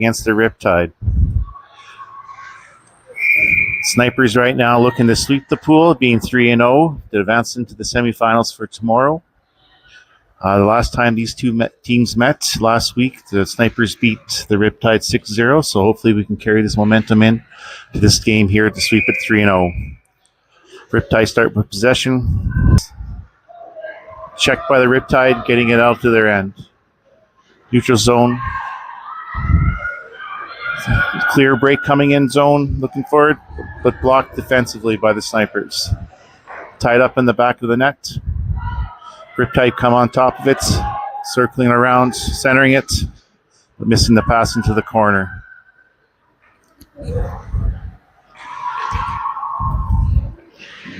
against the Riptide. Sniperz right now looking to sweep the pool, being 3-0 to advance into the semifinals for tomorrow. The last time these two teams met last week, the Sniperz beat the Riptide 6-0, so hopefully we can carry this momentum in to this game here to sweep it 3-0. Riptide start with possession. Checked by the Riptide, getting it out to their end. Neutral zone. Clear break coming in zone, looking forward, but blocked defensively by the Sniperz. Tied up in the back of the net. Riptide come on top of it, circling around, centering it, but missing the pass into the corner.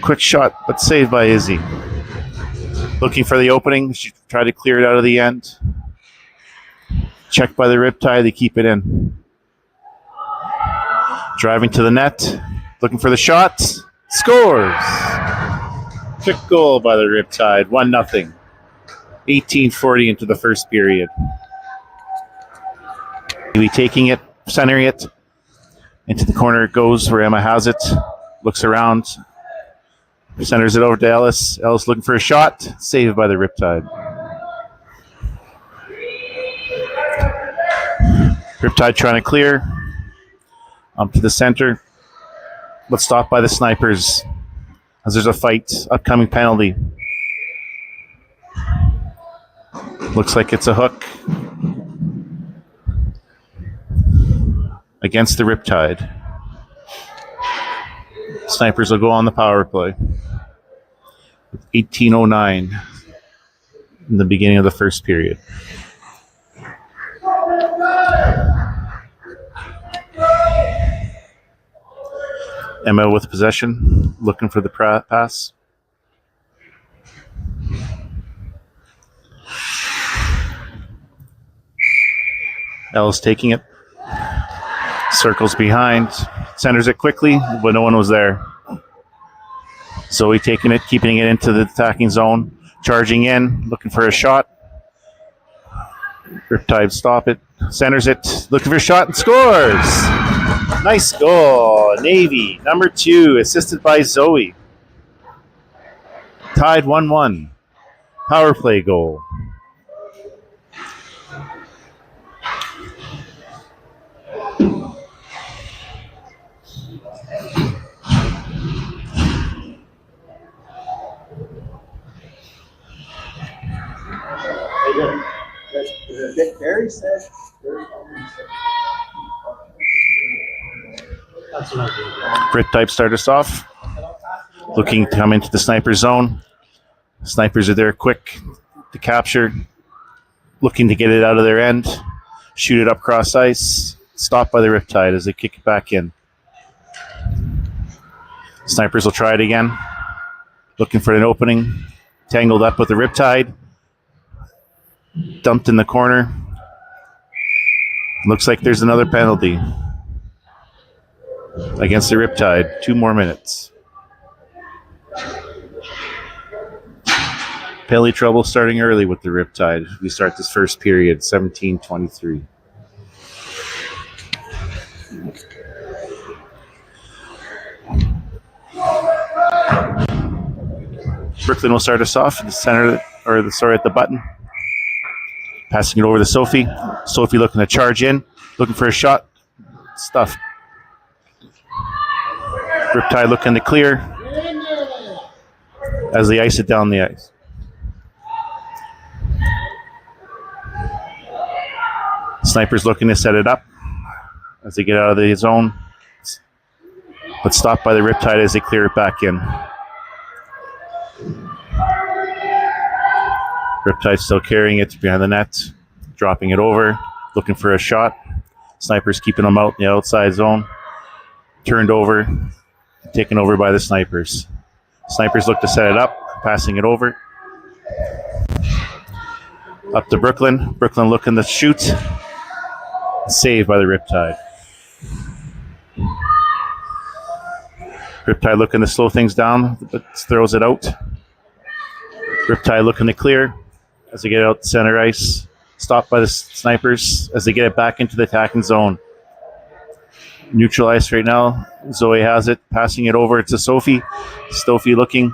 Quick shot, but saved by Izzy. Looking for the opening, she tried to clear it out of the end. Checked by the Riptide, they keep it in. Driving to the net, looking for the shot, scores! Quick goal by the Riptide, 1-0. 18:40 into the first period. We taking it, centering it, into the corner it goes where Emma has it, looks around, centers it over to Ellis. Ellis looking for a shot, saved by the Riptide. Riptide trying to clear. Up to the center, but stopped by the Sniperz as there's a fight, upcoming penalty. Looks like it's a hook against the Riptide. Sniperz will go on the power play. 18:09 in the beginning of the first period. Emma with possession, looking for the pass. Ellis taking it. Circles behind. Centers it quickly, but no one was there. Zoe taking it, keeping it into the attacking zone. Charging in, looking for a shot. Riptide stop it. Centers it, looking for a shot and scores! Nice goal. Navy, number 2, assisted by Zoe. Tied 1-1. Power play goal. Barry said. Riptide start us off. Looking to come into the Sniperz zone. Sniperz are there quick to capture. Looking to get it out of their end. Shoot it up cross ice. Stopped by the Riptide as they kick it back in. Sniperz will try it again. Looking for an opening. Tangled up with the Riptide. Dumped in the corner. Looks like there's another penalty against the Riptide. 2 more minutes. Penalty trouble starting early with the Riptide. We start this first period, 17:23. Brooklyn will start us off in the center, at the button. Passing it over to Sophie. Sophie looking to charge in, looking for a shot. Stuffed. Riptide looking to clear as they ice it down the ice. Sniperz looking to set it up as they get out of the zone, but stopped by the Riptide as they clear it back in. Riptide still carrying it behind the net, dropping it over, looking for a shot. Sniperz keeping them out in the outside zone. Turned over, taken over by the Sniperz. Sniperz look to set it up, passing it over. Up to Brooklyn. Brooklyn looking to shoot. Saved by the Riptide. Riptide looking to slow things down, but throws it out. Riptide looking to clear as they get out center ice. Stopped by the Sniperz as they get it back into the attacking zone. Neutralized right now. Zoe has it, passing it over to Sophie. Sophie looking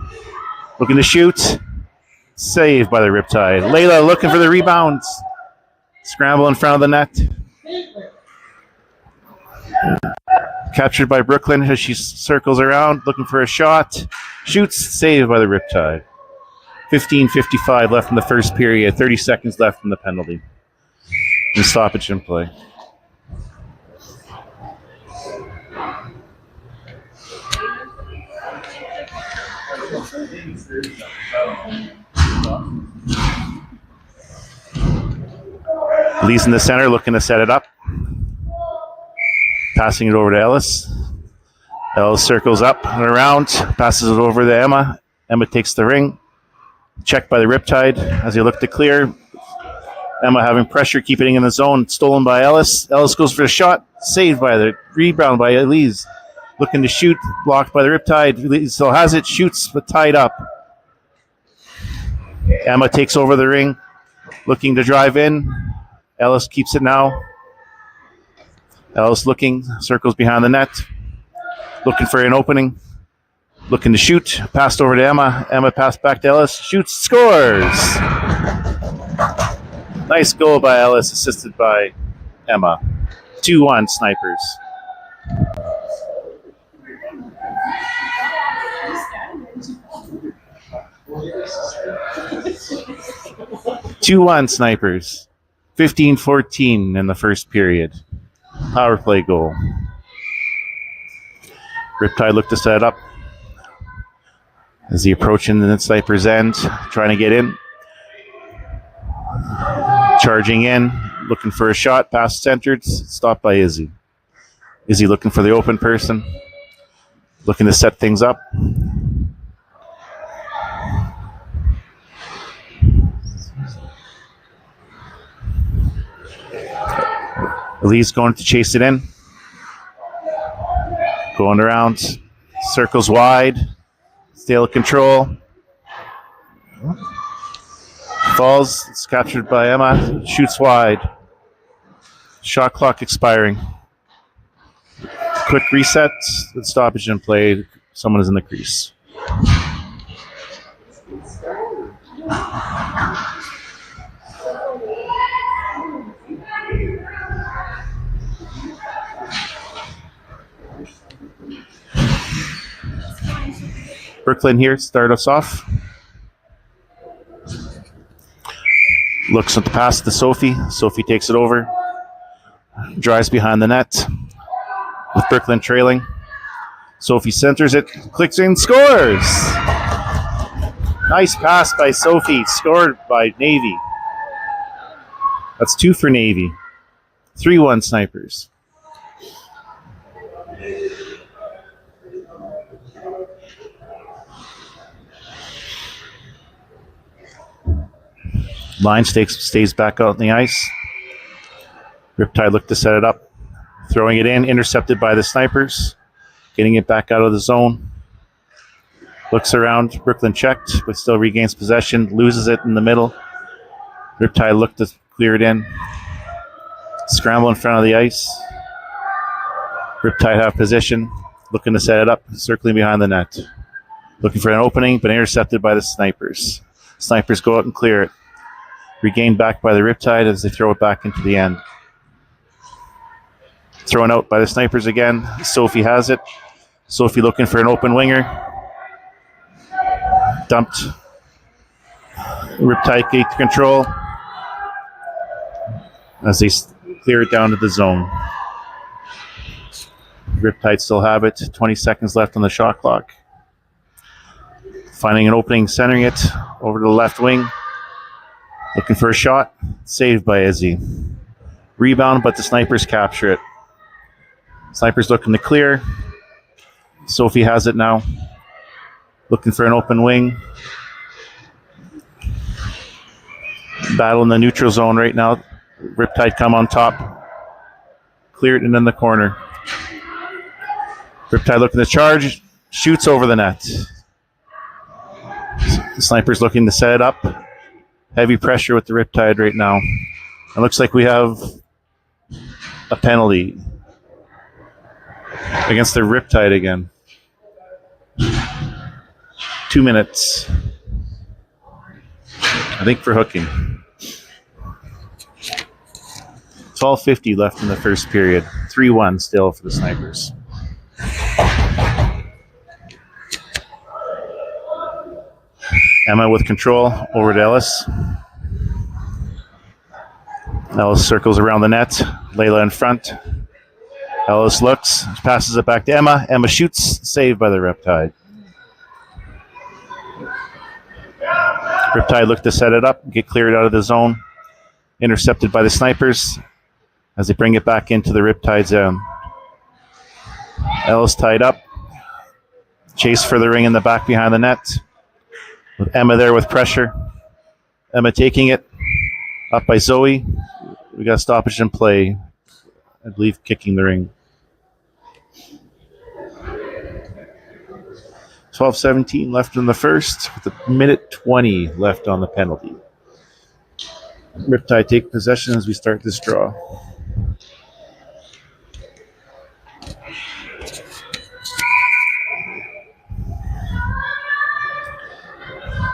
to shoot. Saved by the Riptide. Layla looking for the rebounds. Scramble in front of the net. Captured by Brooklyn as she circles around, looking for a shot. Shoots, saved by the Riptide. 15:55 left in the first period. 30 seconds left in the penalty. And stoppage in play. Lee's in the center, looking to set it up. Passing it over to Ellis. Ellis circles up and around, passes it over to Emma. Emma takes the ring. Checked by the Riptide as they look to clear. Emma having pressure, keeping it in the zone. Stolen by Ellis. Ellis goes for a shot. Saved by the rebound by Elise. Looking to shoot. Blocked by the Riptide. Elise still has it. Shoots, but tied up. Emma takes over the ring. Looking to drive in. Ellis keeps it now. Ellis looking. Circles behind the net. Looking for an opening. Looking to shoot. Passed over to Emma. Emma passed back to Ellis. Shoots. Scores! Nice goal by Ellis, assisted by Emma. 2-1 Sniperz. Sniperz. 15-14 in the first period. Power play goal. Riptide looked to set up as he approaching the Sniperz end, trying to get in. Charging in, looking for a shot, pass centered, stopped by Izzy. Izzy looking for the open person, looking to set things up. Elise going to chase it in. Going around, circles wide, still control. Falls, it's captured by Emma, shoots wide. Shot clock expiring. Quick reset, with stoppage in play. Someone is in the crease. Brooklyn here, start us off. Looks at the pass to Sophie. Sophie takes it over. Drives behind the net. With Brooklyn trailing. Sophie centers it. Clicks in. Scores! Nice pass by Sophie. Scored by Navy. That's 2 for Navy. 3-1 Sniperz. Line stays back out on the ice. Riptide looked to set it up. Throwing it in, intercepted by the Sniperz. Getting it back out of the zone. Looks around, Brooklyn checked, but still regains possession. Loses it in the middle. Riptide looked to clear it in. Scramble in front of the ice. Riptide have position. Looking to set it up, circling behind the net. Looking for an opening, but intercepted by the Sniperz. Sniperz go out and clear it. Regained back by the Riptide as they throw it back into the end. Thrown out by the Sniperz again. Sophie has it. Sophie looking for an open winger. Dumped. Riptide gate control as they clear it down to the zone. Riptide still have it. 20 seconds left on the shot clock. Finding an opening, centering it over to the left wing. Looking for a shot. Saved by Izzy. Rebound, but the Sniperz capture it. Sniperz looking to clear. Sophie has it now. Looking for an open wing. Battle in the neutral zone right now. Riptide come on top. Clear it and in the corner. Riptide looking to charge. Shoots over the net. Sniperz looking to set it up. Heavy pressure with the Riptide right now. It looks like we have a penalty against the Riptide again. 2 minutes. I think for hooking. 12:50 left in the first period. 3-1 still for the Sniperz. Emma with control over to Ellis. Ellis circles around the net. Layla in front. Ellis looks, passes it back to Emma. Emma shoots, saved by the Riptide. Riptide look to set it up, get cleared out of the zone. Intercepted by the Sniperz as they bring it back into the Riptide zone. Ellis tied up. Chase for the ring in the back behind the net. With Emma there with pressure. Emma taking it. Up by Zoe. We got a stoppage in play. I believe kicking the ring. 12:17 left in the first, with a minute 20 left on the penalty. Riptide take possession as we start this draw.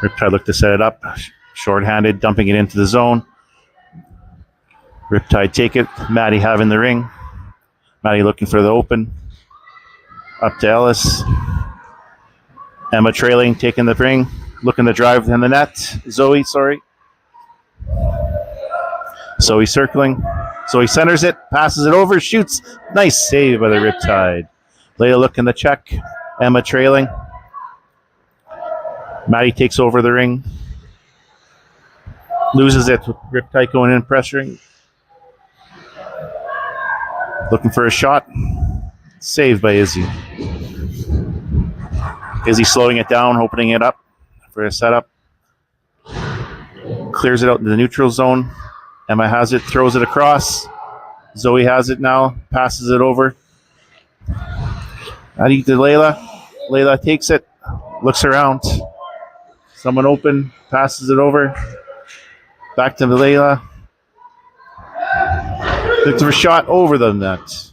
Riptide look to set it up. Short-handed, dumping it into the zone. Riptide take it. Maddie having the ring. Maddie looking for the open. Up to Ellis. Emma trailing, taking the ring. Looking to drive in the net. Zoe circling. Zoe centers it. Passes it over. Shoots. Nice save by the Riptide. Leia looking to check. Emma trailing. Maddie takes over the ring. Loses it with Riptide going in, pressuring. Looking for a shot. Saved by Izzy. Izzy slowing it down, opening it up for a setup. Clears it out into the neutral zone. Emma has it, throws it across. Zoe has it now, passes it over. Adi to Layla. Layla takes it, looks around. Someone open, passes it over. Back to Layla. Looks for a shot over the net.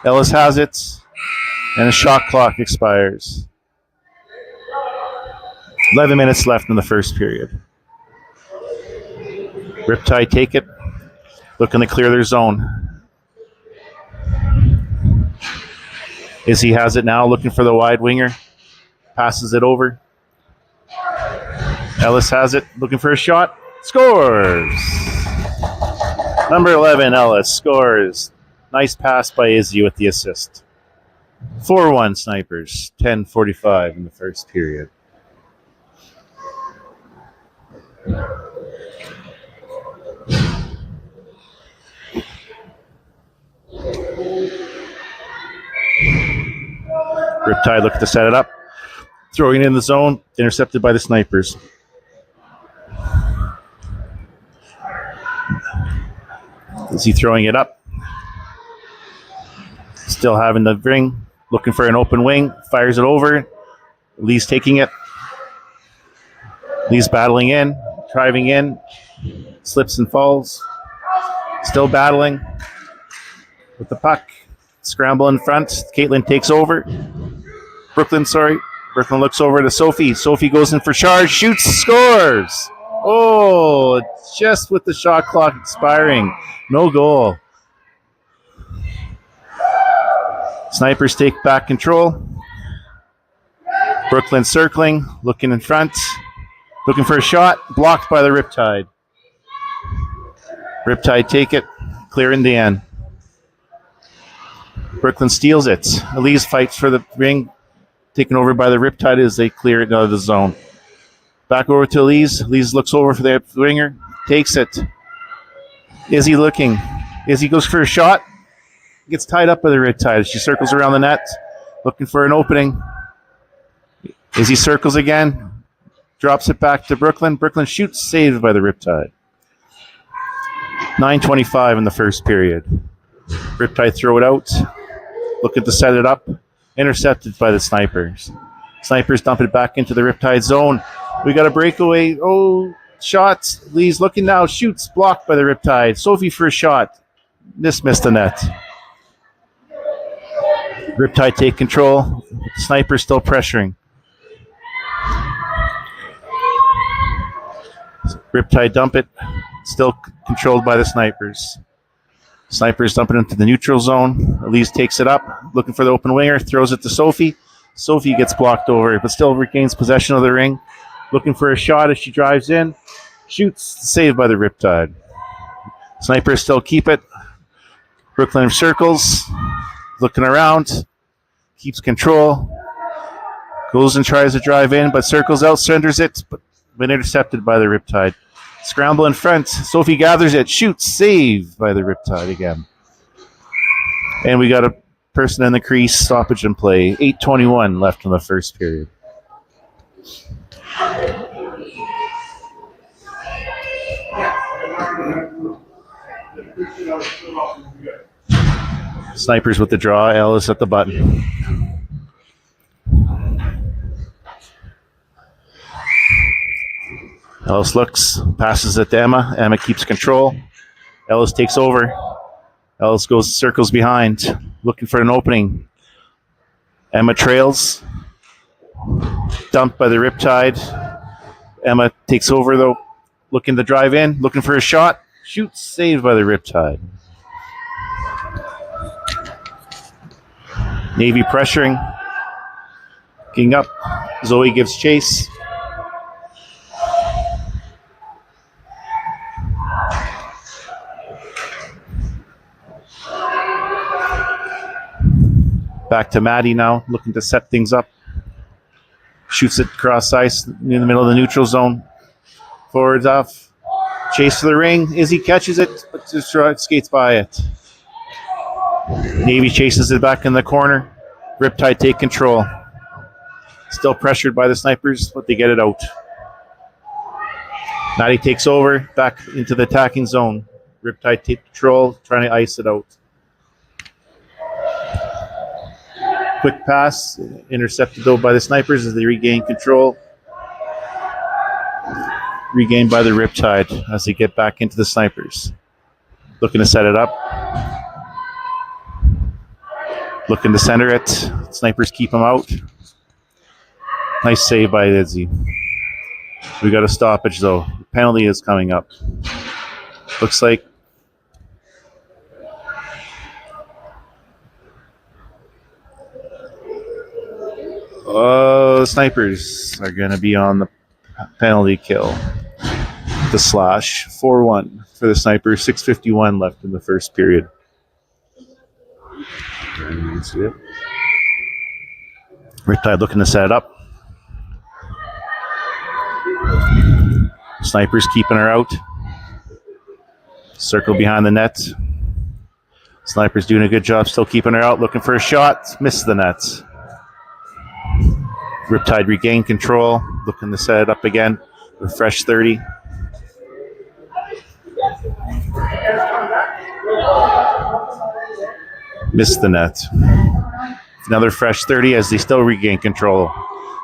Ellis has it, and a shot clock expires. 11 minutes left in the first period. Riptide take it, looking to clear their zone. Izzy has it now, looking for the wide winger. Passes it over. Ellis has it, looking for a shot. Scores! Number 11, Ellis, scores. Nice pass by Izzy with the assist. 4-1 Sniperz, 10:45 in the first period. Riptide looking to set it up. Throwing it in the zone. Intercepted by the Sniperz. Is he throwing it up? Still having the ring. Looking for an open wing. Fires it over. Lee's taking it. Lee's battling in. Driving in. Slips and falls. Still battling with the puck. Scramble in front. Caitlin takes over. Brooklyn looks over to Sophie. Sophie goes in for charge. Shoots. Scores. Oh, just with the shot clock expiring. No goal. Sniperz take back control. Brooklyn circling. Looking in front. Looking for a shot. Blocked by the Riptide. Riptide take it. Clear in the end. Brooklyn steals it. Elise fights for the ring. Taken over by the Riptide as they clear it out of the zone. Back over to Elise. Elise looks over for the winger. Takes it. Izzy looking. Izzy goes for a shot. Gets tied up by the Riptide. She circles around the net. Looking for an opening. Izzy circles again. Drops it back to Brooklyn. Brooklyn shoots. Saved by the Riptide. 9:25 in the first period. Riptide throw it out. Looking to set it up. Intercepted by the Sniperz. Sniperz dump it back into the Riptide zone. We got a breakaway. Oh, Shots. Lee's looking now. Shoots. Blocked by the Riptide. Sophie for a shot. Missed the net. Riptide take control. Sniperz still pressuring. Riptide dump it. Still controlled by the Sniperz. Sniperz dumping into the neutral zone. Elise takes it up. Looking for the open winger. Throws it to Sophie. Sophie gets blocked over, but still regains possession of the ring. Looking for a shot as she drives in. Shoots. Saved by the Riptide. Sniperz still keep it. Brooklyn circles. Looking around. Keeps control. Goes and tries to drive in, but circles out, surrenders it, but been intercepted by the Riptide. Scramble in front. Sophie gathers it. Shoots. Saved by the Riptide again. And we got a person in the crease. Stoppage in play. 8:21 left in the first period. Sniperz with the draw. Ellis at the button. Ellis looks, passes it to Emma. Emma keeps control. Ellis takes over. Ellis goes circles behind, looking for an opening. Emma trails. Dumped by the Riptide. Emma takes over though, looking to drive in, looking for a shot. Shoots. Saved by the Riptide. Navy pressuring. Getting up. Zoe gives chase. Back to Maddie now, looking to set things up. Shoots it across ice in the middle of the neutral zone. Forwards off. Chase to the ring. Izzy catches it, but just skates by it. Navy chases it back in the corner. Riptide take control. Still pressured by the Sniperz, but they get it out. Maddie takes over, back into the attacking zone. Riptide take control, trying to ice it out. Quick pass, intercepted though by the Sniperz as they regain control. Regained by the Riptide as they get back into the Sniperz. Looking to set it up. Looking to center it. Sniperz keep them out. Nice save by Izzy. We got a stoppage though. Penalty is coming up. Looks like the Sniperz are going to be on the penalty kill. The slash. 4-1 for the Sniperz. 6:51 left in the first period. Riptide looking to set it up. Sniperz keeping her out. Circle behind the net. Sniperz doing a good job still keeping her out. Looking for a shot. Missed the net. Riptide regain control. Looking to set it up again. Refresh 30. Missed the net. Another fresh 30 as they still regain control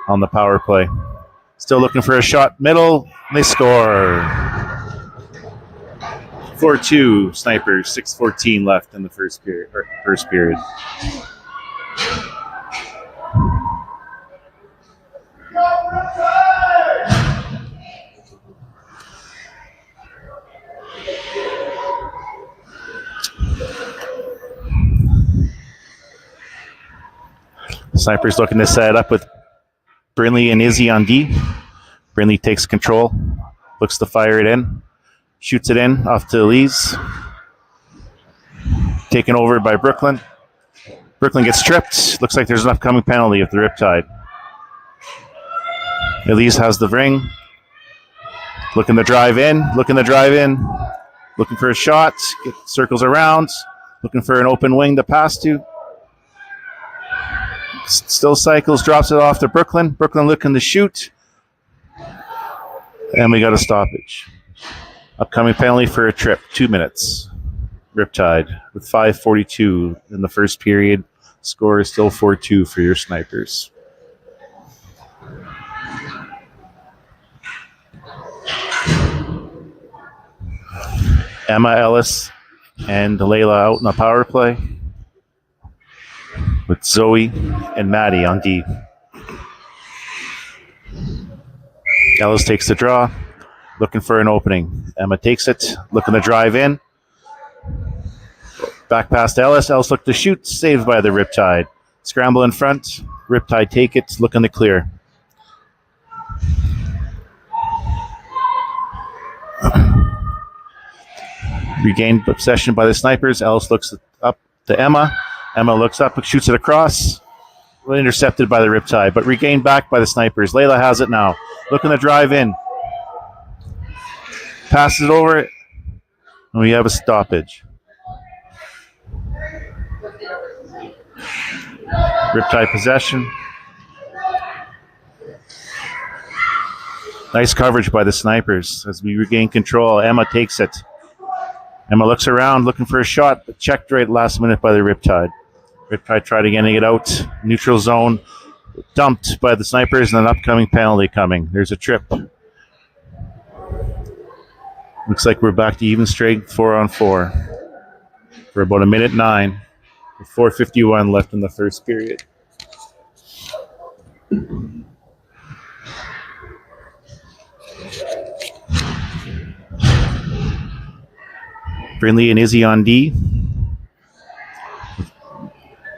on the power play. Still looking for a shot. Middle. They score. 4-2 Sniperz. 6:14 left in the first period. Sniperz looking to set it up with Brinley and Izzy on D. Brinley takes control. Looks to fire it in. Shoots it in off to Elise. Taken over by Brooklyn. Brooklyn gets tripped. Looks like there's an upcoming penalty of the Riptide. Elise has the ring. Looking to drive in. Looking for a shot. Circles around. Looking for an open wing to pass to. Still cycles. Drops it off to Brooklyn. Brooklyn looking to shoot. And we got a stoppage. Upcoming penalty for a trip. 2 minutes. Riptide with 5:42 in the first period. Score is still 4-2 for your Sniperz. Emma, Ellis, and Layla out in the power play, with Zoe and Maddie on D. Ellis takes the draw, looking for an opening. Emma takes it, looking to drive in. Back past Ellis. Ellis looked to shoot, saved by the Riptide. Scramble in front. Riptide take it, looking to clear. Regained possession by the Sniperz. Ellis looks up to Emma. Emma looks up, shoots it across. Intercepted by the Riptide, but regained back by the Sniperz. Layla has it now. Looking to drive in. Passes it over, and we have a stoppage. Riptide possession. Nice coverage by the Sniperz as we regain control. Emma takes it. Emma looks around, looking for a shot, but checked right last minute by the Riptide. Riptide tried again to get out. Neutral zone. Dumped by the Sniperz, and an upcoming penalty coming. There's a trip. Looks like we're back to even strength 4-on-4 for about 1:09. With 4:51 left in the first period. Brinley and Izzy on D,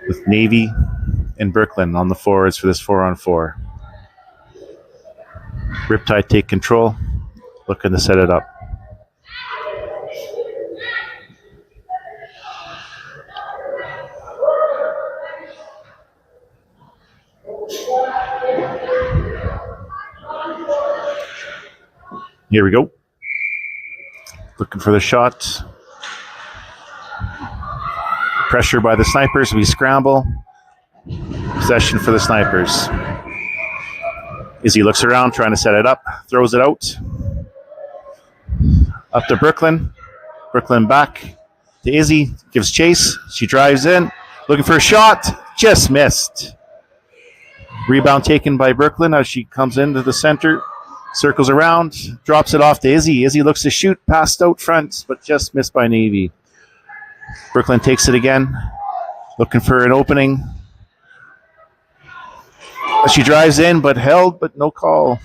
with Navy and Brooklyn on the forwards for this 4-on-4. Riptide take control, looking to set it up. Here we go. Looking for the shot. Pressure by the Sniperz. We scramble. Possession for the Sniperz. Izzy looks around, trying to set it up. Throws it out. Up to Brooklyn. Brooklyn back to Izzy. Gives chase. She drives in. Looking for a shot. Just missed. Rebound taken by Brooklyn as she comes into the center. Circles around, drops it off to Izzy. Izzy looks to shoot, passed out front, but just missed by Navy. Brooklyn takes it again, looking for an opening. She drives in, but held, but no call.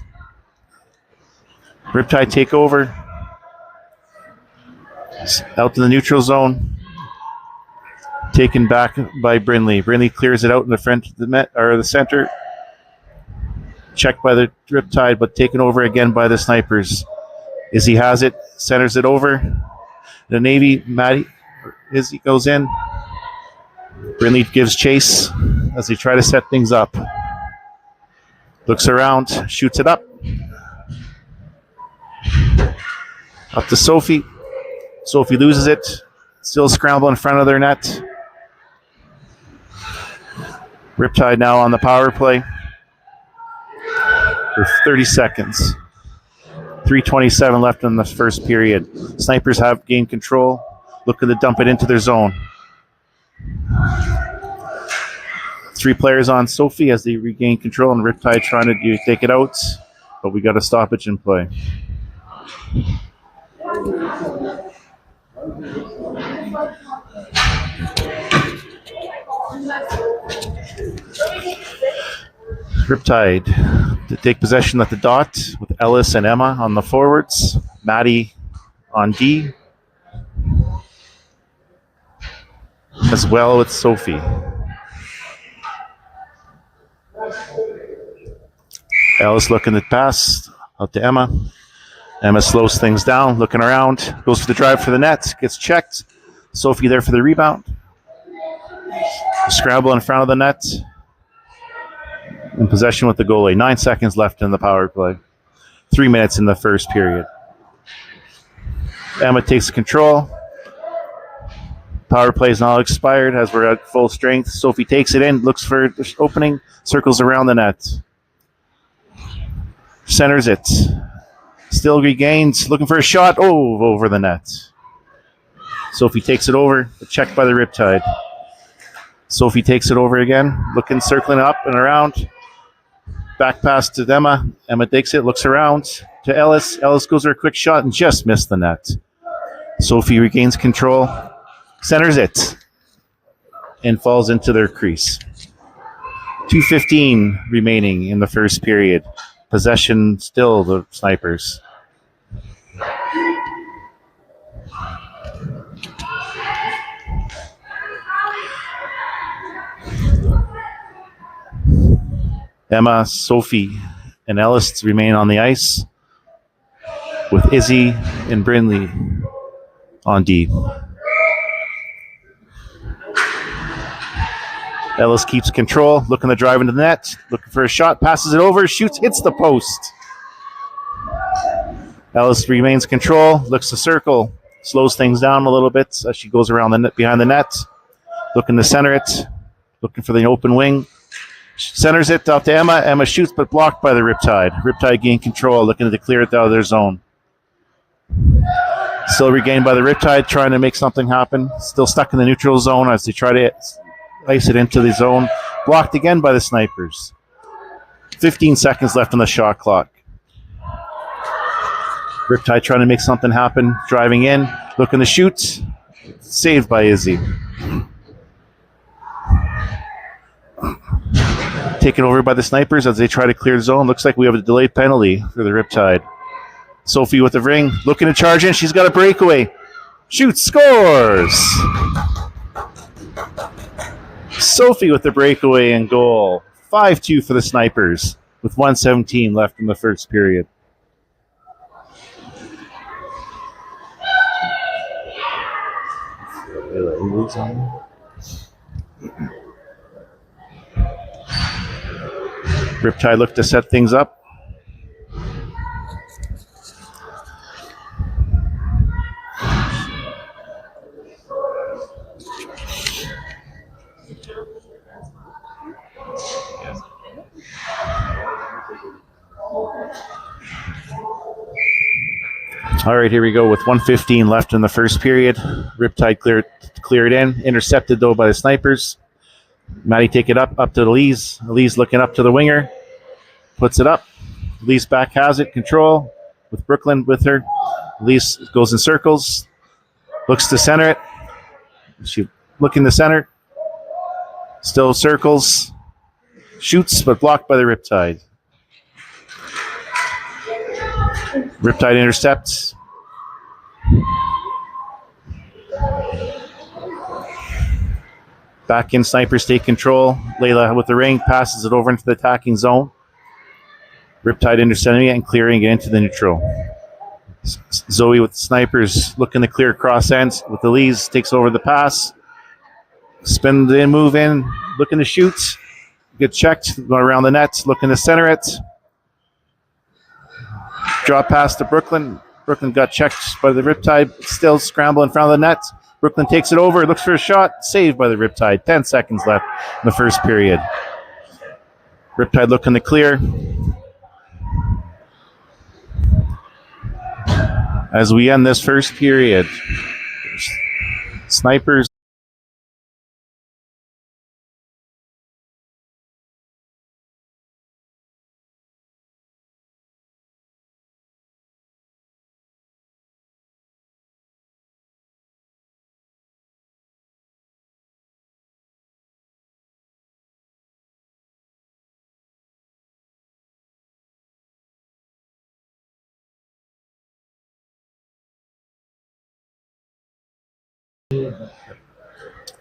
Riptide take over. Out to the neutral zone. Taken back by Brinley. Brinley clears it out in the front of the center. Checked by the Riptide, but taken over again by the Sniperz. Izzy has it, centers it over. The Navy, Maddie, Izzy goes in. Brinley gives chase as they try to set things up. Looks around, shoots it up. Up to Sophie. Sophie loses it. Still scramble in front of their net. Riptide now on the power play. For 30 seconds. 3:27 left in the first period. Sniperz have gained control, looking to dump it into their zone. 3 players on Sophie as they regain control, and Riptide trying to take it out, but we got a stoppage in play. Riptide to take possession at the dot with Ellis and Emma on the forwards. Maddie on D. As well with Sophie. Ellis looking to pass out to Emma. Emma slows things down, looking around. Goes for the drive for the net. Gets checked. Sophie there for the rebound. Scramble in front of the net. In possession with the goalie. 9 seconds left in the power play. 3 minutes in the first period. Emma takes control. Power play is now expired as we're at full strength. Sophie takes it in, looks for the opening, circles around the net. Centers it. Still regains, looking for a shot. Oh, over the net. Sophie takes it over, checked by the Riptide. Sophie takes it over again, looking, circling up and around. Back pass to Emma. Emma takes it, looks around to Ellis. Ellis goes for a quick shot and just missed the net. Sophie regains control, centers it, and falls into their crease. 2:15 remaining in the first period. Possession still the Sniperz. Emma, Sophie, and Ellis remain on the ice, with Izzy and Brindley on D. Ellis keeps control, looking to drive into the net, looking for a shot, passes it over, shoots, hits the post. Ellis remains control, looks to circle, slows things down a little bit as she goes around the net, behind the net, looking to center it, looking for the open wing. Centers it out to Emma. Emma shoots, but blocked by the Riptide. Riptide gain control, looking to clear it out of their zone. Still regained by the Riptide, trying to make something happen. Still stuck in the neutral zone as they try to ice it into the zone. Blocked again by the Sniperz. 15 seconds left on the shot clock. Riptide trying to make something happen, driving in, looking to shoot. Saved by Izzy. Taken over by the Sniperz as they try to clear the zone. Looks like we have a delayed penalty for the Riptide. Sophie with the ring, looking to charge in. She's got a breakaway. Shoots, scores! Sophie with the breakaway and goal. 5-2 for the Sniperz with 1:17 left in the first period. Riptide looked to set things up. All right, here we go with 1:15 left in the first period. Riptide cleared in, intercepted though by the Sniperz. Maddie take it up to Elise. Elise looking up to the winger. Puts it up. Elise back has it. Control with Brooklyn with her. Elise goes in circles. Looks to center it. She looking to center. Still circles. Shoots, but blocked by the Riptide. Riptide intercepts. Back in, Sniperz take control. Layla with the ring, passes it over into the attacking zone. Riptide intercepting it and clearing it into the neutral. Zoe with the Sniperz looking to clear cross ends with Elise, takes over the pass. Spin the move in, looking to shoot. Get checked, going around the net, looking to center it. Drop pass to Brooklyn. Brooklyn got checked by the Riptide, still scramble in front of the net. Brooklyn takes it over, looks for a shot, saved by the Riptide. 10 seconds left in the first period. Riptide looking to clear. As we end this first period, Sniperz.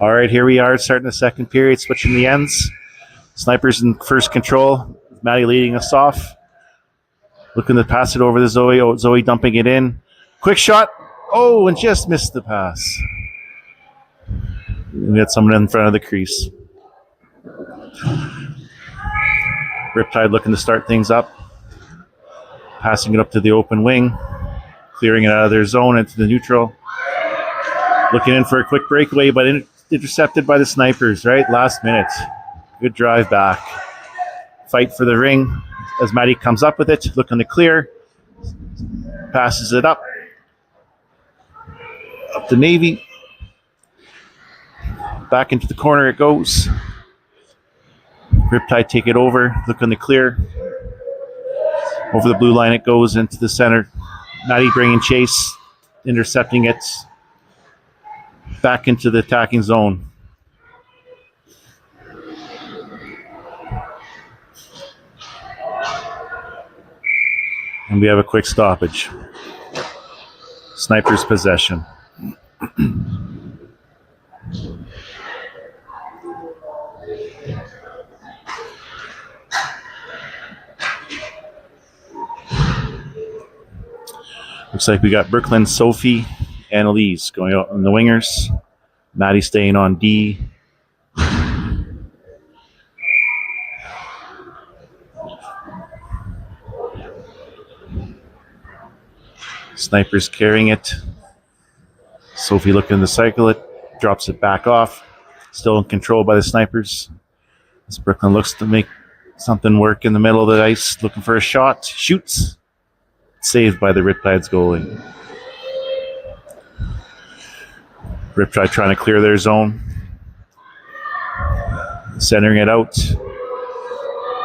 All right, here we are starting the second period, switching the ends. Sniperz in first control. Maddie leading us off. Looking to pass it over to Zoe. Oh, Zoe dumping it in. Quick shot. Oh, and just missed the pass. We got someone in front of the crease. Riptide looking to start things up. Passing it up to the open wing. Clearing it out of their zone into the neutral. Looking in for a quick breakaway, but intercepted by the Sniperz, right? Last minute. Good drive back. Fight for the ring as Maddie comes up with it, looking to clear. Passes it up. Up to Navy. Back into the corner it goes. Riptide take it over, looking to clear. Over the blue line it goes into the center. Maddie bringing chase, intercepting it. back into the attacking zone. And we have a quick stoppage. Sniper's possession. Looks like we got Brooklyn, Sophie, and Elise going out on the wingers. Maddie staying on D. Sniper's carrying it. Sophie looking to cycle it. Drops it back off. Still in control by the Sniperz. As Brooklyn looks to make something work in the middle of the ice. Looking for a shot. Shoots. Saved by the Riptide's goalie. Riptide trying to clear their zone. Centering it out.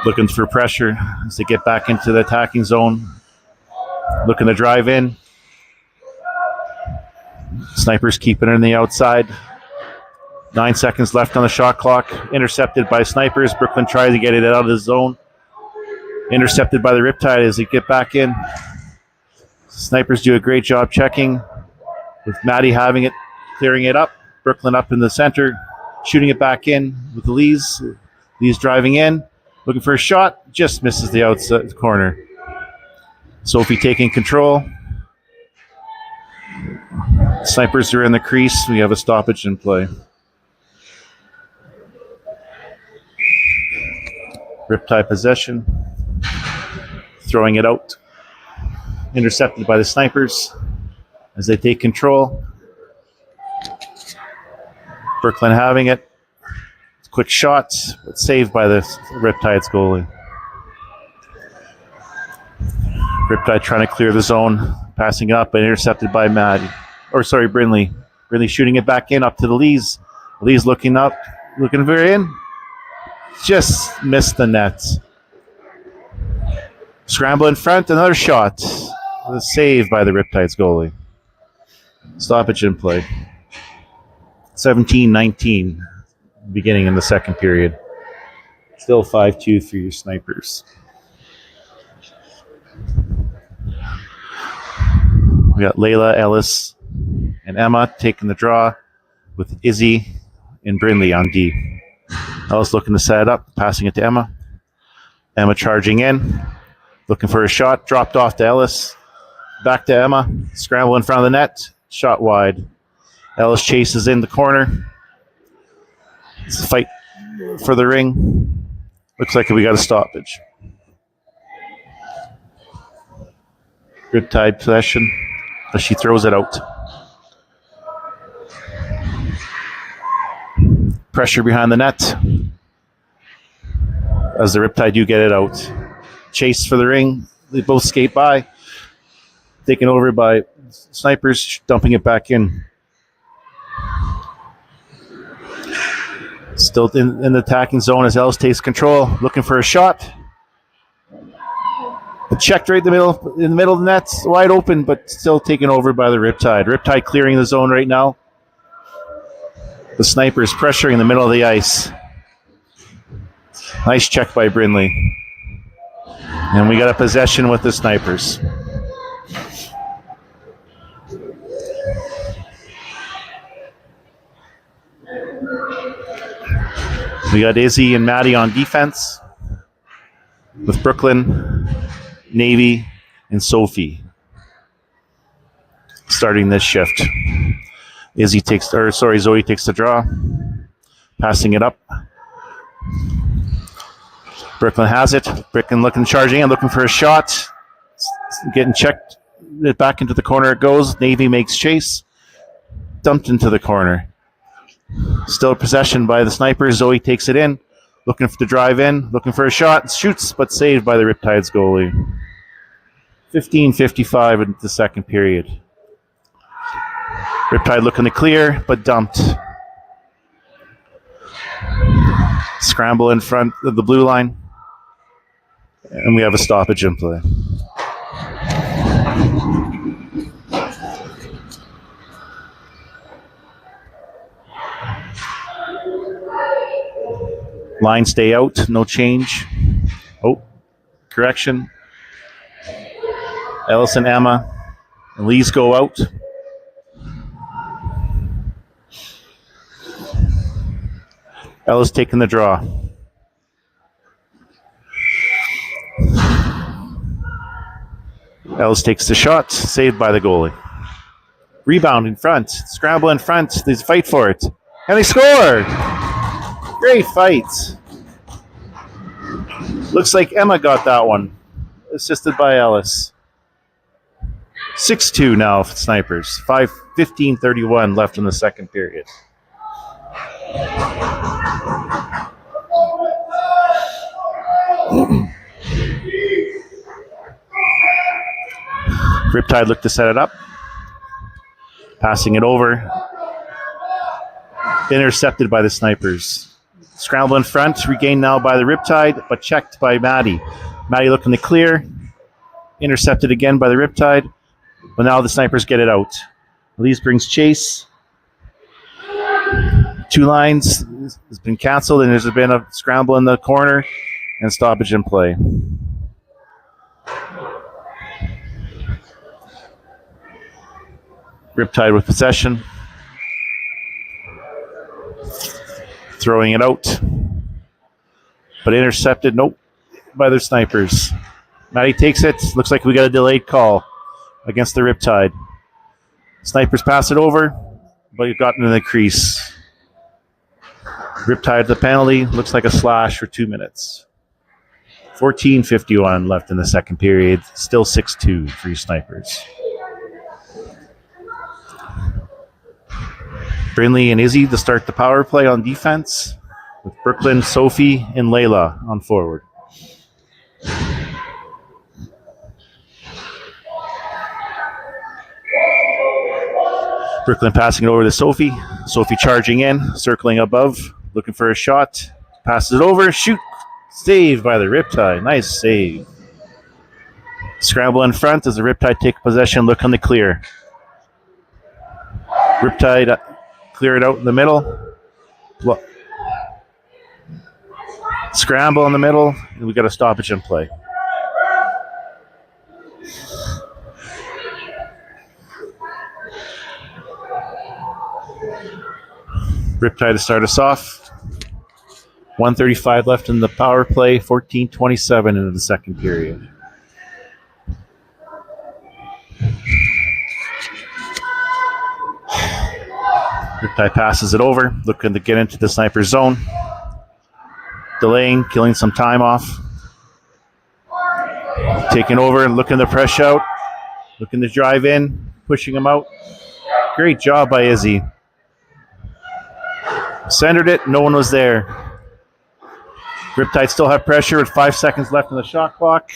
Looking for pressure as they get back into the attacking zone. Looking to drive in. Sniperz keeping it on the outside. 9 seconds left on the shot clock. Intercepted by Sniperz. Brooklyn tries to get it out of the zone. Intercepted by the Riptide as they get back in. Sniperz do a great job checking. With Maddie having it, clearing it up. Brooklyn up in the center. Shooting it back in with Elise. Elise driving in. Looking for a shot. Just misses the outside corner. Sophie taking control. Sniperz are in the crease. We have a stoppage in play. Riptide possession. Throwing it out. Intercepted by the Sniperz as they take control. Brooklyn having it. Quick shots, but saved by the Riptide's goalie. Riptide trying to clear the zone. Passing up and intercepted by Brinley. Brinley shooting it back in up to the Lees. Lees looking up, looking very in. Just missed the net. Scramble in front, another shot. Saved by the Riptide's goalie. Stoppage in play. 17-19, beginning in the second period. Still 5-2 for your Sniperz. We got Layla, Ellis, and Emma taking the draw with Izzy and Brinley on D. Ellis looking to set it up, passing it to Emma. Emma charging in, looking for a shot, dropped off to Ellis. Back to Emma, scramble in front of the net, shot wide. Ellis chases in the corner. It's a fight for the ring. Looks like we got a stoppage. Riptide possession as she throws it out. Pressure behind the net as the Riptide do get it out. Chase for the ring. They both skate by. Taken over by Sniperz, dumping it back in. Still in the attacking zone as Ellis takes control, looking for a shot. Checked right in the middle of the net, wide open, but still taken over by the Riptide. Riptide clearing the zone right now. The Sniperz pressuring in the middle of the ice. Nice check by Brinley. And we got a possession with the Sniperz. We got Izzy and Maddie on defense with Brooklyn, Navy, and Sophie starting this shift. Zoe takes the draw, passing it up. Brooklyn has it. Brooklyn charging in, looking for a shot. Getting checked. Back into the corner it goes. Navy makes chase. Dumped into the corner. Still possession by the Sniperz. Zoe takes it in. Looking to drive in. Looking for a shot. Shoots, but saved by the Riptide's goalie. 15:55 in the second period. Riptide looking to clear, but dumped. Scramble in front of the blue line. And we have a stoppage in play. Line stay out, no change. Oh, correction. Ellis and Emma and Lee's go out. Ellis taking the draw. Ellis takes the shot, saved by the goalie. Rebound in front, scramble in front, they fight for it. And they scored! Great fight. Looks like Emma got that one, assisted by Ellis. 6-2 now for Sniperz. 15:31 left in the second period. Riptide looked to set it up. Passing it over. Intercepted by the Sniperz. Scramble in front, regained now by the Riptide, but checked by Maddie. Maddie looking to clear. Intercepted again by the Riptide. But now the Sniperz get it out. Elise brings chase. 2 lines has been canceled, and there's been a scramble in the corner and stoppage in play. Riptide with possession. Throwing it out. But intercepted, nope, by the Sniperz. Maddie takes it. Looks like we got a delayed call against the Riptide. Sniperz pass it over, but you've gotten in the crease. Riptide the penalty. Looks like a slash for 2 minutes. 14:51 left in the second period. Still 6-2 for you Sniperz. Brinley and Izzy to start the power play on defense, with Brooklyn, Sophie, and Layla on forward. Brooklyn passing it over to Sophie. Sophie charging in, circling above, looking for a shot. Passes it over, shoot, saved by the Riptide. Nice save. Scramble in front as the Riptide take possession, look on the clear. Riptide clear it out in the middle. Scramble in the middle, and we got a stoppage in play. Riptide to start us off. 1:35 left in the power play. 14:27 into the second period. Riptide passes it over, looking to get into the Sniperz zone. Delaying, killing some time off. Taking over and looking to press out. Looking to drive in, pushing him out. Great job by Izzy. Centered it, no one was there. Riptide still have pressure with 5 seconds left on the shot clock.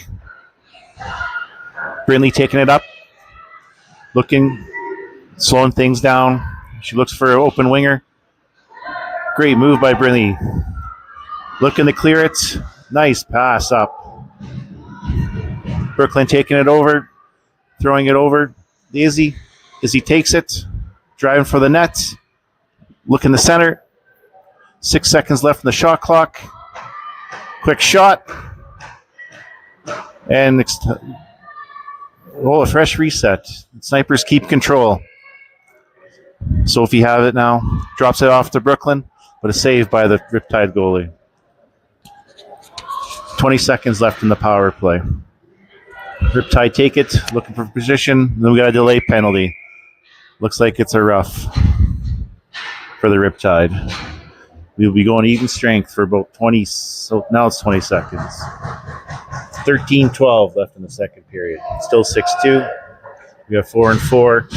Brinley taking it up. Looking, slowing things down. She looks for an open winger. Great move by Brinley. Looking to clear it. Nice pass up. Brooklyn taking it over. Throwing it over. Izzy. Izzy takes it. Driving for the net. Looking the center. 6 seconds left in the shot clock. Quick shot. And a fresh reset. Sniperz keep control. Sophie have it now. Drops it off to Brooklyn, but a save by the Riptide goalie. 20 seconds left in the power play. Riptide take it, looking for position. Then we got a delay penalty. Looks like it's a rough for the Riptide. We'll be going even strength for about 20, so now it's 20 seconds. 13-12 left in the second period. Still 6-2. We have 4 and 4.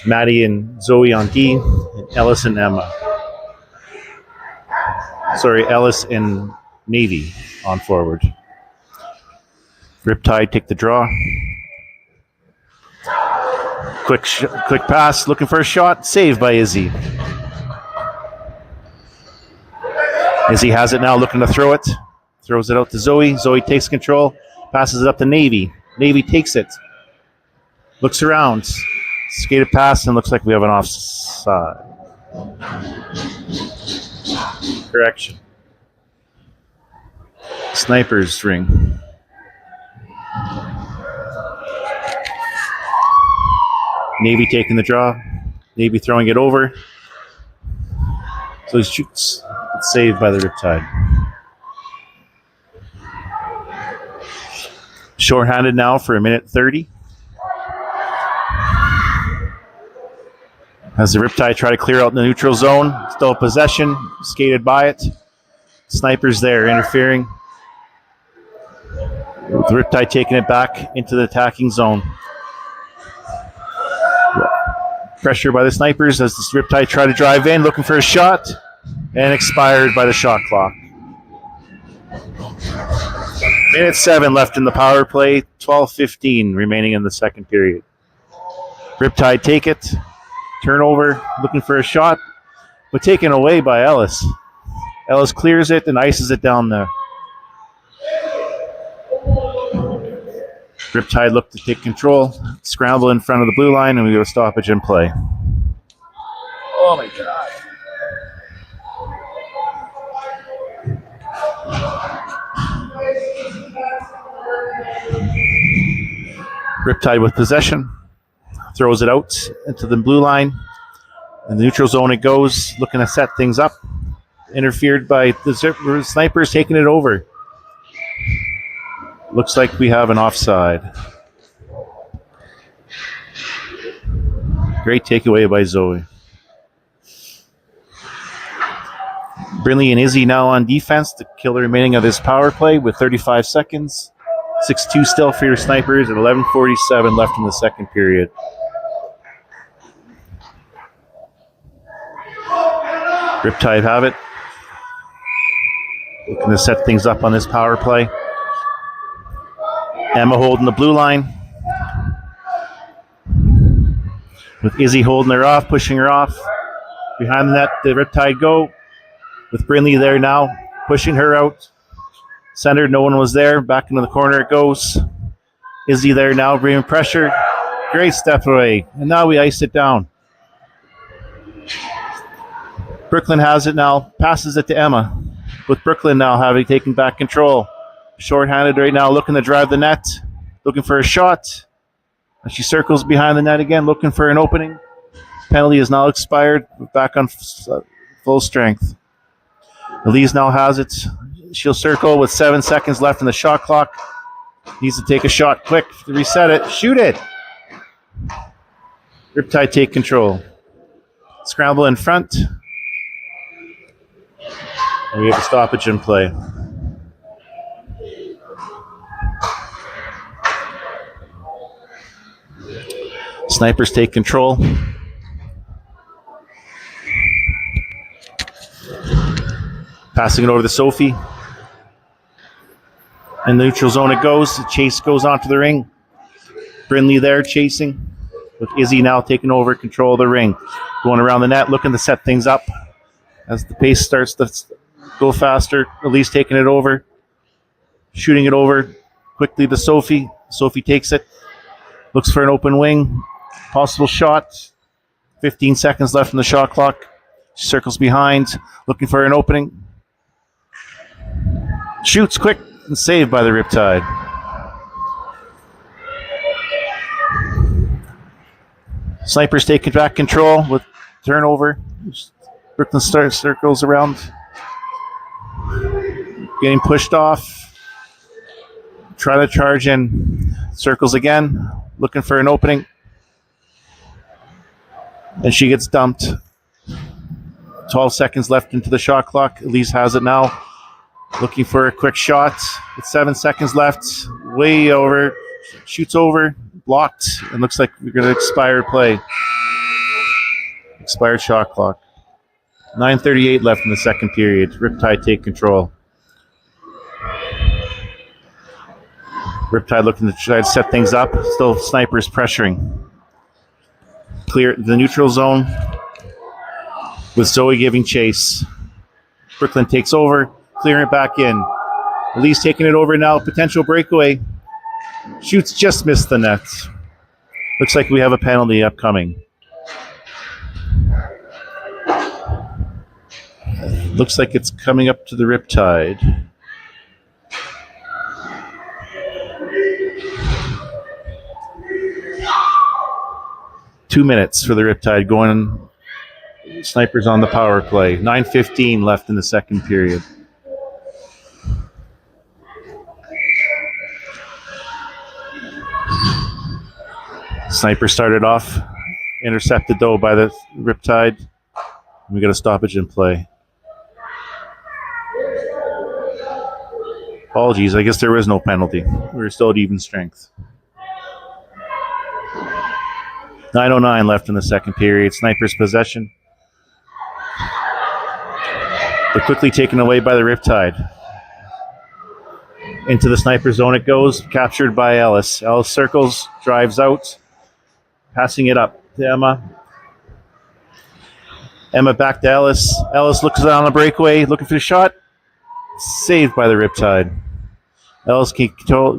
Maddie and Zoe on D, and Ellis and Emma. Ellis and Navy on forward. Riptide take the draw. Quick pass, looking for a shot. Saved by Izzy. Izzy has it now, looking to throw it. Throws it out to Zoe. Zoe takes control. Passes it up to Navy. Navy takes it. Looks around. Skated pass, and looks like we have an offside. Correction. Sniperz ring. Navy taking the draw. Navy throwing it over. So he shoots. It's saved by the Riptide. Short-handed now for 1:30. As the Riptide try to clear out the neutral zone. Still possession. Skated by it. Sniperz there interfering. The Riptide taking it back into the attacking zone. Pressure by the Sniperz as the Riptide try to drive in, looking for a shot, and expired by the shot clock. 1:07 left in the power play, 12:15 remaining in the second period. Riptide take it, turnover, looking for a shot, but taken away by Ellis. Ellis clears it and ices it down there. Riptide look to take control, scramble in front of the blue line, and we go stoppage in play. Oh my God. Riptide with possession, throws it out into the blue line. In the neutral zone it goes, looking to set things up. Interfered by the Sniperz taking it over. Looks like we have an offside. Great takeaway by Zoe. Brinley and Izzy now on defense to kill the remaining of this power play with 35 seconds. 6-2 still for your Sniperz at 11:47 left in the second period. Riptide have it. Looking to set things up on this power play. Emma holding the blue line. With Izzy holding her off, pushing her off. Behind the net, the Riptide go. With Brinley there now, pushing her out. Centered, no one was there. Back into the corner it goes. Izzy there now, bringing pressure. Great step away. And now we ice it down. Brooklyn has it now, passes it to Emma. With Brooklyn now having taken back control. Short-handed right now, looking to drive the net. Looking for a shot. And she circles behind the net again, looking for an opening. Penalty is now expired. Back on full strength. Elise now has it. She'll circle with 7 seconds left in the shot clock. Needs to take a shot quick to reset it. Shoot it! Riptide take control. Scramble in front. And we have a stoppage in play. Sniperz take control. Passing it over to Sophie. In the neutral zone it goes. The chase goes onto the ring. Brinley there chasing. With Izzy now taking over control of the ring. Going around the net, looking to set things up. As the pace starts to go faster, Elise taking it over. Shooting it over quickly to Sophie. Sophie takes it. Looks for an open wing. Possible shot. 15 seconds left in the shot clock. She circles behind, looking for an opening. Shoots quick and saved by the Riptide. Sniperz taking back control with turnover. Brooklyn circles around. Getting pushed off. Try to charge in. Circles again. Looking for an opening. And she gets dumped. 12 seconds left into the shot clock. Elise has it now. Looking for a quick shot. With 7 seconds left. Way over. Shoots over. Blocked. And looks like we're going to expire play. Expired shot clock. 9:38 left in the second period. Riptide take control. Riptide looking to try to set things up. Still Sniperz pressuring. Clear the neutral zone. With Zoe giving chase. Brooklyn takes over. Clearing it back in. Elise taking it over now. Potential breakaway. Shoots just missed the net. Looks like we have a penalty upcoming. Looks like it's coming up to the Riptide. 2 minutes for the Riptide going. Sniperz on the power play. 9:15 left in the second period. Sniper started off, intercepted though by the Riptide. We got a stoppage in play. Apologies, I guess there was no penalty. We were still at even strength. 9:09 left in the second period. Sniperz possession. They're quickly taken away by the Riptide. Into the sniper zone it goes, captured by Ellis. Ellis circles, drives out, passing it up to Emma. Emma back to Ellis. Ellis looks on the breakaway, looking for the shot. Saved by the Riptide. Ellis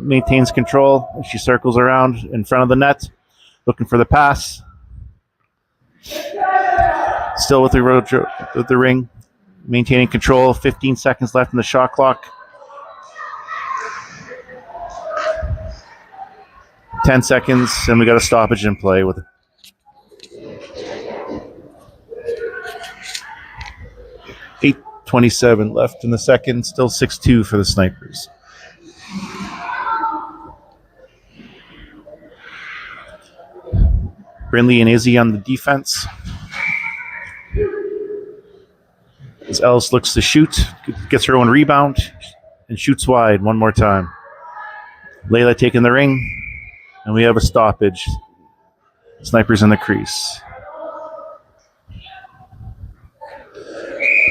maintains control. She circles around in front of the net, looking for the pass. Still with the ring, maintaining control. 15 seconds left in the shot clock. 10 seconds, and we got a stoppage in play with 8:27 left in the second. Still 6-2 for the Sniperz. Brindley and Izzy on the defense. As Ellis looks to shoot, gets her own rebound, and shoots wide one more time. Layla taking the ring, and we have a stoppage. Sniperz in the crease.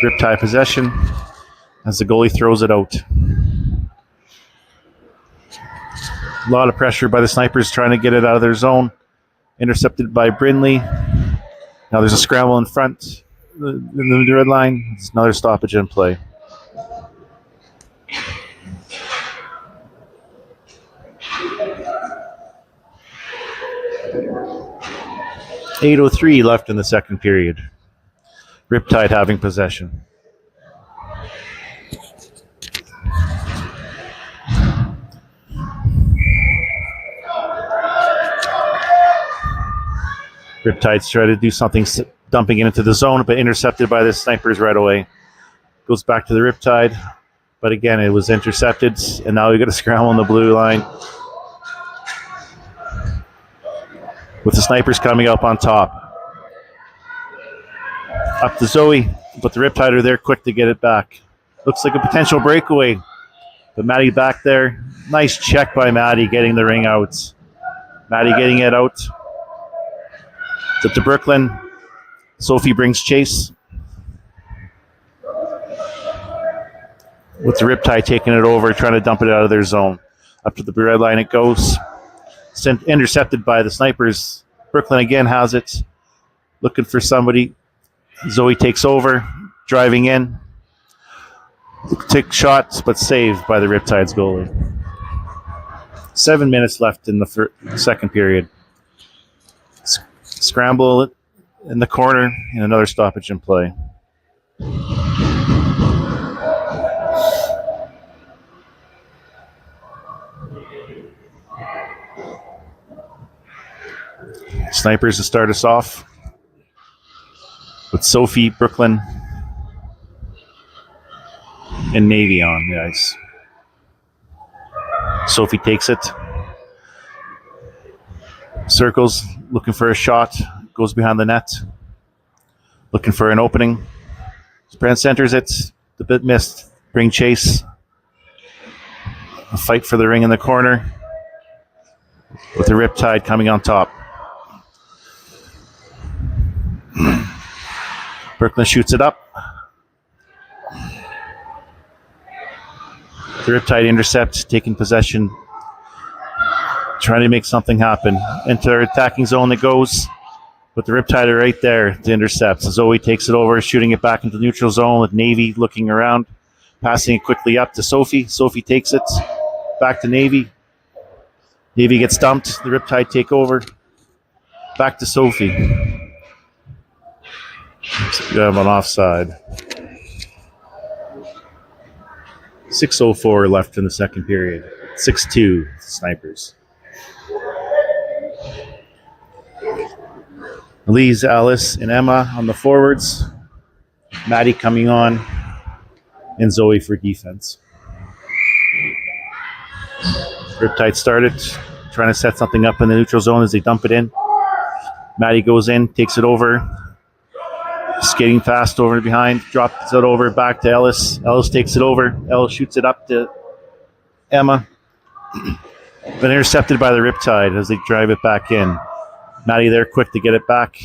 Riptide possession as the goalie throws it out. A lot of pressure by the Sniperz trying to get it out of their zone. Intercepted by Brindley. Now there's a scramble in front in the red line. It's another stoppage in play. .803 left in the second period. Riptide having possession. Riptide's trying to do something, dumping it into the zone, but intercepted by the Sniperz right away. Goes back to the Riptide, but again, it was intercepted, and now we got a scramble on the blue line. With the Sniperz coming up on top. Up to Zoe, but the Riptide are there quick to get it back. Looks like a potential breakaway, but Maddie back there. Nice check by Maddie getting the ring out. Maddie getting it out. It's up to Brooklyn. Sophie brings chase. With the Riptide taking it over, trying to dump it out of their zone. Up to the red line it goes. Intercepted by the Sniperz. Brooklyn again has it. Looking for somebody. Zoe takes over, driving in. Take shots, but saved by the Riptide's goalie. 7 minutes left in the second period. Scramble in the corner, and another stoppage in play. Sniperz to start us off with Sophie, Brooklyn, and Navy on the ice. Sophie takes it. Circles, looking for a shot. Goes behind the net. Looking for an opening. Brand centers it. A bit missed. Bring chase. A fight for the ring in the corner. With the Riptide coming on top. Brooklyn shoots it up. The Riptide intercepts, taking possession. Trying to make something happen. Into their attacking zone it goes. But the Riptide are right there to intercept. Zoe takes it over, shooting it back into the neutral zone with Navy looking around. Passing it quickly up to Sophie. Sophie takes it. Back to Navy. Navy gets dumped. The Riptide take over. Back to Sophie. You have an offside. 6:04 left in the second period. 6-2 Sniperz. Elise, Alice, and Emma on the forwards. Maddie coming on, and Zoe for defense. Riptide started, trying to set something up in the neutral zone as they dump it in. Maddie goes in, takes it over, skating fast over behind, drops it over back to Ellis. Ellis takes it over. Ellis shoots it up to Emma, but intercepted by the Riptide as they drive it back in. Maddie there quick to get it back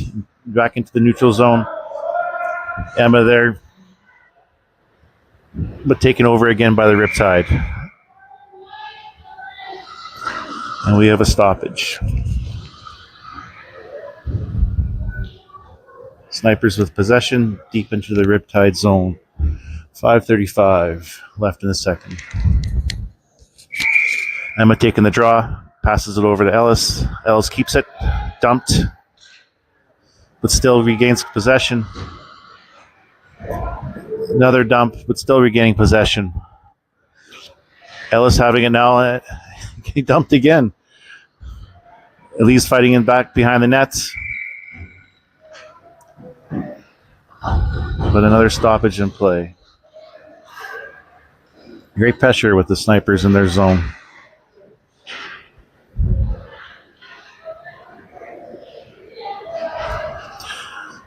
into the neutral zone. Emma there, but taken over again by the Riptide. And we have a stoppage. Sniperz with possession deep into the Riptide zone. 5:35 left in the second. Emma taking the draw, passes it over to Ellis. Ellis keeps it, dumped, but still regains possession. Another dump, but still regaining possession. Ellis having it now, getting dumped again. Elise fighting in back behind the nets. But another stoppage in play. Great pressure with the Sniperz in their zone.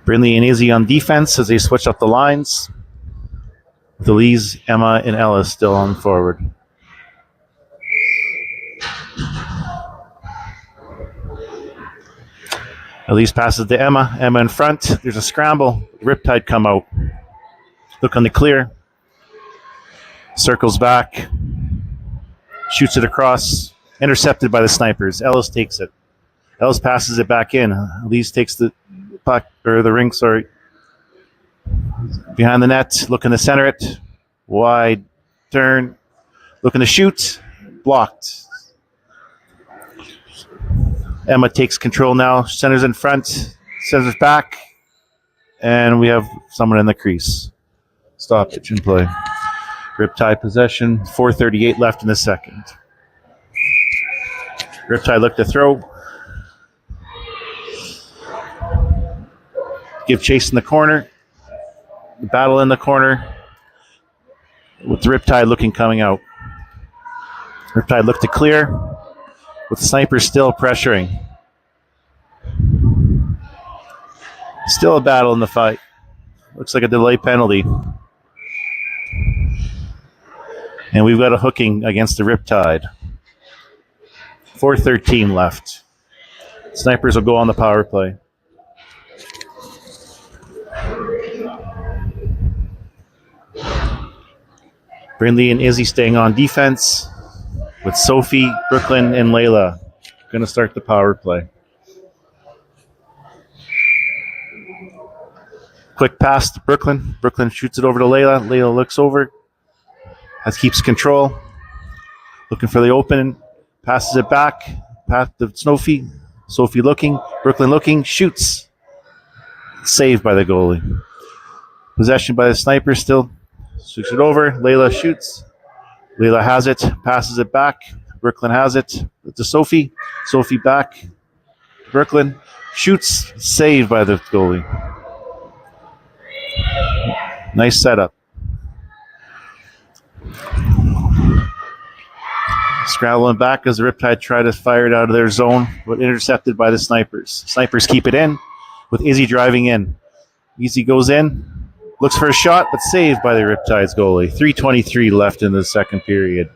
Brindley and Izzy on defense as they switch up the lines. With Elise, Emma, and Ellis still on forward. Elise passes to Emma. Emma in front. There's a scramble. Riptide come out. Look on the clear. Circles back. Shoots it across. Intercepted by the Sniperz. Ellis takes it. Ellis passes it back in. Elise takes the puck, or the ring, sorry. Behind the net. Looking to center it. Wide turn. Looking to shoot. Blocked. Emma takes control now. Centers in front. Centers back. And we have someone in the crease. Stoppage in play. Riptide possession. 4:38 left in the second. Riptide look to throw. Give chase in the corner. The battle in the corner. With the Riptide looking coming out. Riptide look to clear. With Sniperz still pressuring. Still a battle in the fight. Looks like a delay penalty. And we've got a hooking against the Riptide. 4:13 left. Sniperz will go on the power play. Brindley and Izzy staying on defense. With Sophie, Brooklyn, and Layla going to start the power play. Quick pass to Brooklyn. Brooklyn shoots it over to Layla. Layla looks over. Keeps control. Looking for the open. Passes it back. Pass to Sophie. Sophie looking. Brooklyn looking. Shoots. Saved by the goalie. Possession by the Sniperz still. Shoots it over. Layla shoots. Layla has it, passes it back. Brooklyn has it to Sophie. Sophie back. Brooklyn shoots, saved by the goalie. Nice setup. Scrambling back as the Riptide try to fire it out of their zone, but intercepted by the Sniperz. Sniperz keep it in with Izzy driving in. Izzy goes in. Looks for a shot, but saved by the Riptide's goalie. 3:23 left in the second period.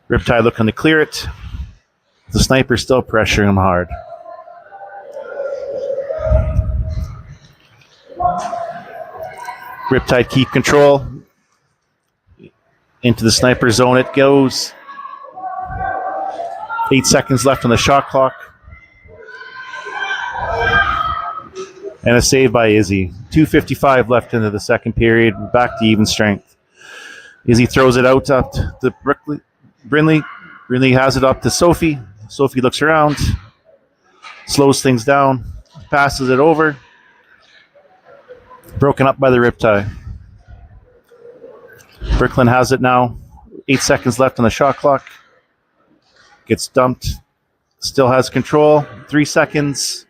Riptide looking to clear it. The Sniperz still pressuring him hard. Riptide keep control. Into the Sniperz zone it goes. 8 seconds left on the shot clock. And a save by Izzy. 2:55 left into the second period. Back to even strength. Izzy throws it out up to Brindley. Brindley has it up to Sophie. Sophie looks around. Slows things down. Passes it over. Broken up by the Riptide. Brooklyn has it now. 8 seconds left on the shot clock. Gets dumped. Still has control. 3 seconds.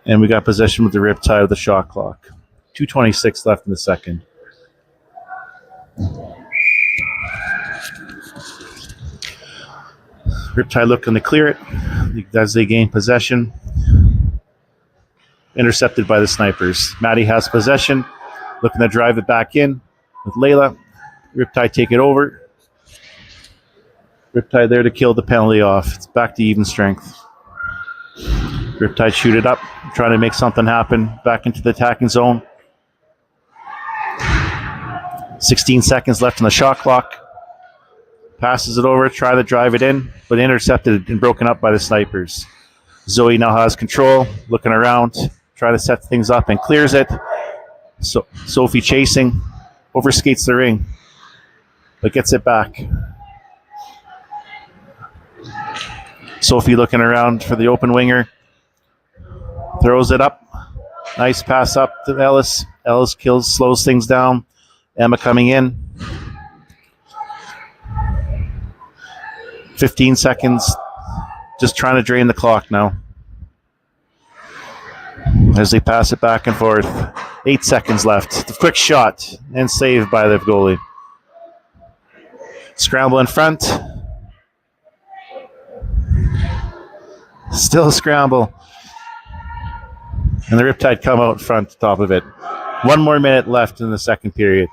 And we got possession with the Riptide with the shot clock. 2:26 left in the second. Riptide looking to clear it as they gain possession. Intercepted by the Sniperz. Maddie has possession, looking to drive it back in with Layla. Riptide take it over. Riptide there to kill the penalty off. It's back to even strength. Riptide shoot it up, trying to make something happen. Back into the attacking zone. 16 seconds left on the shot clock. Passes it over, try to drive it in, but intercepted and broken up by the Sniperz. Zoe now has control, looking around, try to set things up and clears it. So Sophie chasing, overskates the ring, but gets it back. Sophie looking around for the open winger. Throws it up. Nice pass up to Ellis. Ellis slows things down. Emma coming in. 15 seconds. Just trying to drain the clock now. As they pass it back and forth. 8 seconds left. The quick shot and saved by the goalie. Scramble in front. Still a scramble. And the Riptide come out front, top of it. 1 more minute left in the second period.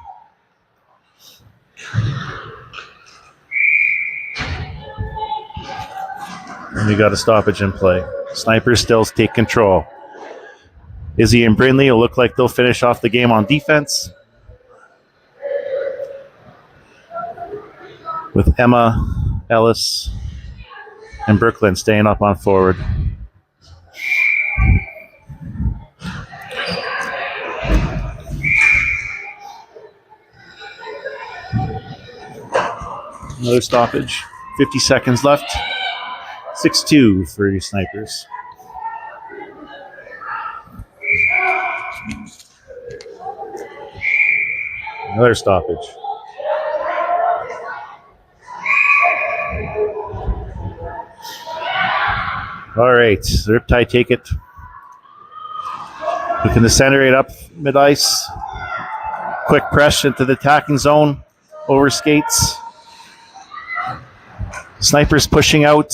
And we got a stoppage in play. Sniperz still take control. Izzy and Brindley will look like they'll finish off the game on defense. With Emma, Ellis, and Brooklyn staying up on forward. Another stoppage. 50 seconds left. 6-2 for your Sniperz. Another stoppage. All right, Riptide take it. Looking to center it up mid-ice. Quick press into the attacking zone. Over skates. Sniperz pushing out.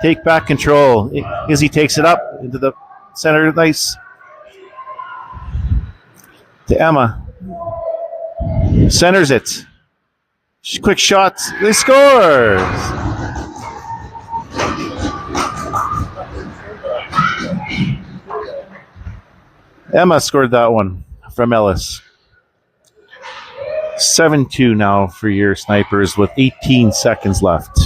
Take back control. Izzy takes it up into the center of the ice. To Emma. Centers it. Quick shot. They scores. Emma scored that one from Ellis. 7-2 now for your Sniperz with 18 seconds left.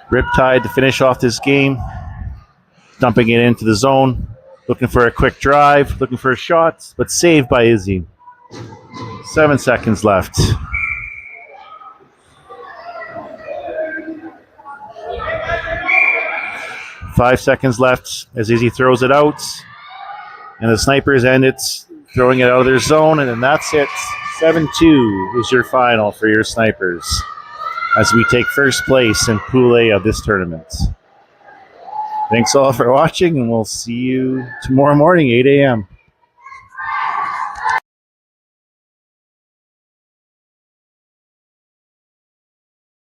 Riptide to finish off this game. Dumping it into the zone. Looking for a quick drive. Looking for a shot, but saved by Izzy. 7 seconds left. Five seconds left as Izzy throws it out. And the Sniperz end it, throwing it out of their zone. And then that's it. 7-2 is your final for your Sniperz as we take first place in Pool A of this tournament. Thanks all for watching, and we'll see you tomorrow morning, 8 a.m.